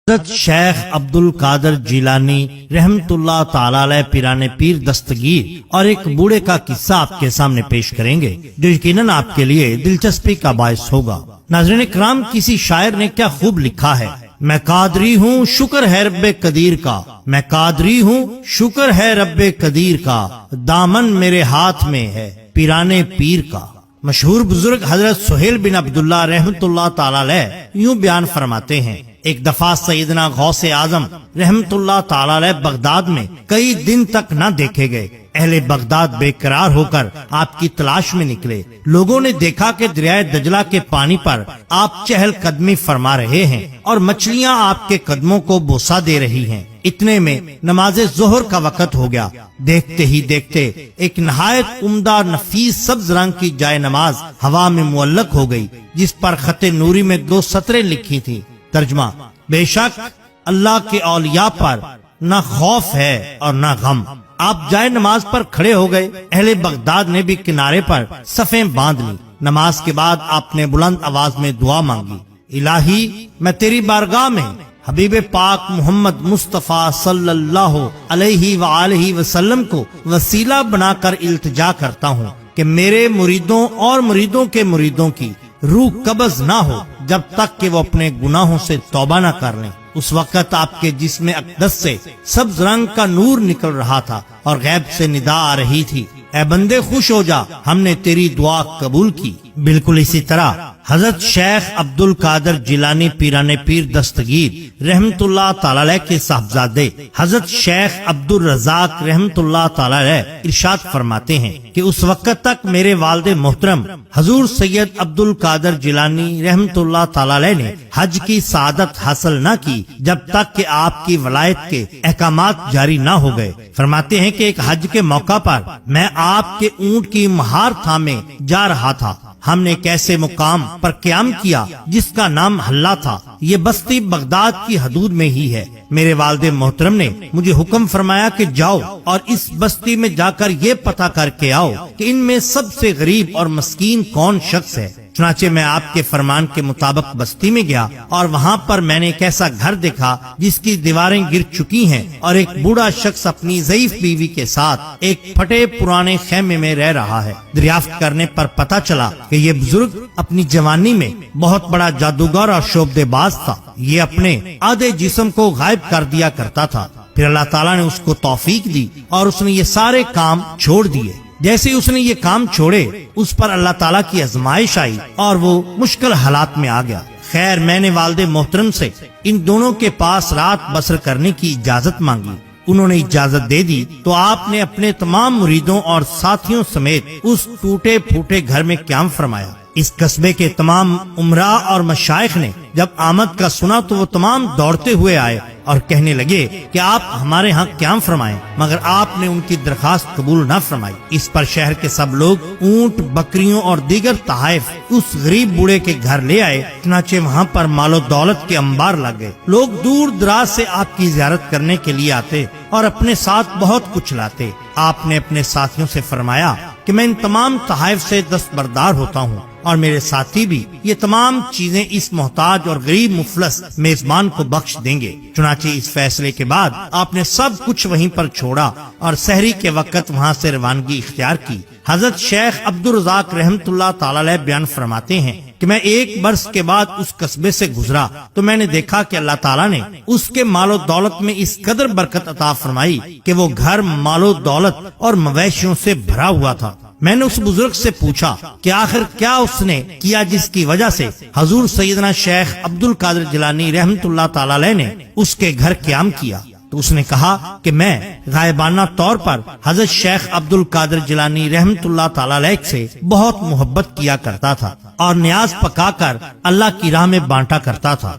حضرت شیخ عبد القادر جیلانی رحمت اللہ تعالی علیہ پیران پیر دستگیر اور ایک بوڑھے کا قصہ آپ کے سامنے پیش کریں گے جو یقیناً آپ کے لیے دلچسپی کا باعث ہوگا۔ ناظرین کرام، کسی شاعر نے کیا خوب لکھا ہے، میں قادری ہوں شکر ہے رب قدیر کا، میں قادری ہوں شکر ہے رب قدیر کا، دامن میرے ہاتھ میں ہے پیران پیر کا۔ مشہور بزرگ حضرت سہیل بن عبداللہ رحمت اللہ تعالی علیہ یوں بیان فرماتے ہیں، ایک دفعہ سیدنا غوث اعظم رحمت اللہ تعالی علیہ بغداد میں کئی دن تک نہ دیکھے گئے۔ اہل بغداد بے قرار ہو کر آپ کی تلاش میں نکلے۔ لوگوں نے دیکھا کہ دریائے دجلہ کے پانی پر آپ چہل قدمی فرما رہے ہیں اور مچھلیاں آپ کے قدموں کو بوسہ دے رہی ہیں۔ اتنے میں نماز ظہر کا وقت ہو گیا۔ دیکھتے ہی دیکھتے ایک نہایت عمدہ نفیس سبز رنگ کی جائے نماز ہوا میں معلق ہو گئی، جس پر خط نوری میں 2 سطریں لکھی تھی۔ ترجمہ: بے شک اللہ کے اولیاء پر نہ خوف ہے اور نہ غم۔ آپ جائے نماز پر کھڑے ہو گئے۔ اہل بغداد نے بھی کنارے پر صفیں باندھ لی۔ نماز کے بعد آپ نے بلند آواز میں دعا مانگی، الہی میں تیری بارگاہ میں حبیب پاک محمد مصطفیٰ صلی اللہ علیہ وآلہ وسلم کو وسیلہ بنا کر التجا کرتا ہوں کہ میرے مریدوں اور مریدوں کے مریدوں کی روح قبض نہ ہو جب تک کہ وہ اپنے گناہوں سے توبہ نہ کر لیں۔ اس وقت آپ کے جسم اقدس سے سبز رنگ کا نور نکل رہا تھا اور غیب سے ندا آ رہی تھی، اے بندے خوش ہو جا، ہم نے تیری دعا قبول کی۔ بالکل اسی طرح حضرت شیخ عبد القادر جیلانی پیران پیر دستگیر رحمت اللہ تعالی علیہ کے صاحبزادے حضرت شیخ عبد الرزاق رحمت اللہ تعالی علیہ ارشاد فرماتے ہیں کہ اس وقت تک میرے والد محترم حضور سید عبد القادر جیلانی رحمت اللہ تعالی علیہ نے حج کی سعادت حاصل نہ کی جب تک کہ آپ کی ولایت کے احکامات جاری نہ ہو گئے۔ فرماتے ہیں کہ ایک حج کے موقع پر میں آپ کے اونٹ کی مہار تھامے جا رہا تھا۔ ہم نے ایک ایسے مقام پر قیام کیا جس کا نام حلہ تھا۔ یہ بستی بغداد کی حدود میں ہی ہے۔ میرے والد محترم نے مجھے حکم فرمایا کہ جاؤ اور اس بستی میں جا کر یہ پتہ کر کے آؤ کہ ان میں سب سے غریب اور مسکین کون شخص ہے۔ چنانچہ میں آپ کے فرمان کے مطابق بستی میں گیا اور وہاں پر میں نے ایک ایسا گھر دیکھا جس کی دیواریں گر چکی ہیں اور ایک بوڑھا شخص اپنی ضعیف بیوی کے ساتھ ایک پھٹے پرانے خیمے میں رہ رہا ہے۔ دریافت کرنے پر پتہ چلا کہ یہ بزرگ اپنی جوانی میں بہت بڑا جادوگر اور شعبدے باز تھا۔ یہ اپنے آدھے جسم کو غائب کر دیا کرتا تھا، پھر اللہ تعالیٰ نے اس کو توفیق دی اور اس نے یہ سارے کام چھوڑ دیے۔ جیسے اس نے یہ کام چھوڑے، اس پر اللہ تعالیٰ کی آزمائش آئی اور وہ مشکل حالات میں آ گیا۔ خیر، میں نے والد محترم سے ان دونوں کے پاس رات بسر کرنے کی اجازت مانگی۔ انہوں نے اجازت دے دی تو آپ نے اپنے تمام مریدوں اور ساتھیوں سمیت اس ٹوٹے پھوٹے گھر میں قیام فرمایا۔ اس قصبے کے تمام امراء اور مشائخ نے جب آمد کا سنا تو وہ تمام دوڑتے ہوئے آئے اور کہنے لگے کہ آپ ہمارے ہاں قیام فرمائیں، مگر آپ نے ان کی درخواست قبول نہ فرمائی۔ اس پر شہر کے سب لوگ اونٹ، بکریوں اور دیگر تحائف اس غریب بوڑھے کے گھر لے آئے۔ چنانچہ وہاں پر مال و دولت کے انبار لگ گئے۔ لوگ دور دراز سے آپ کی زیارت کرنے کے لیے آتے اور اپنے ساتھ بہت کچھ لاتے۔ آپ نے اپنے ساتھیوں سے فرمایا کہ میں ان تمام تحائف سے دستبردار ہوتا ہوں اور میرے ساتھی بھی یہ تمام چیزیں اس محتاج اور غریب مفلس میزبان کو بخش دیں گے۔ چنانچہ اس فیصلے کے بعد آپ نے سب کچھ وہیں پر چھوڑا اور سحری کے وقت وہاں سے روانگی اختیار کی۔ حضرت شیخ عبد الرزاق رحمت اللہ تعالی علیہ بیان فرماتے ہیں کہ میں 1 برس کے بعد اس قصبے سے گزرا تو میں نے دیکھا کہ اللہ تعالیٰ نے اس کے مال و دولت میں اس قدر برکت عطا فرمائی کہ وہ گھر مال و دولت اور مویشیوں سے بھرا ہوا تھا۔ میں نے اس بزرگ سے پوچھا کہ آخر کیا اس نے کیا جس کی وجہ سے حضور سیدنا شیخ عبد القادر جیلانی رحمت اللہ تعالی علیہ نے اس کے گھر قیام کیا، تو اس نے کہا کہ میں غائبانہ طور پر حضرت شیخ عبد القادر جیلانی رحمت اللہ تعالی علیہ سے بہت محبت کیا کرتا تھا اور نیاز پکا کر اللہ کی راہ میں بانٹا کرتا تھا۔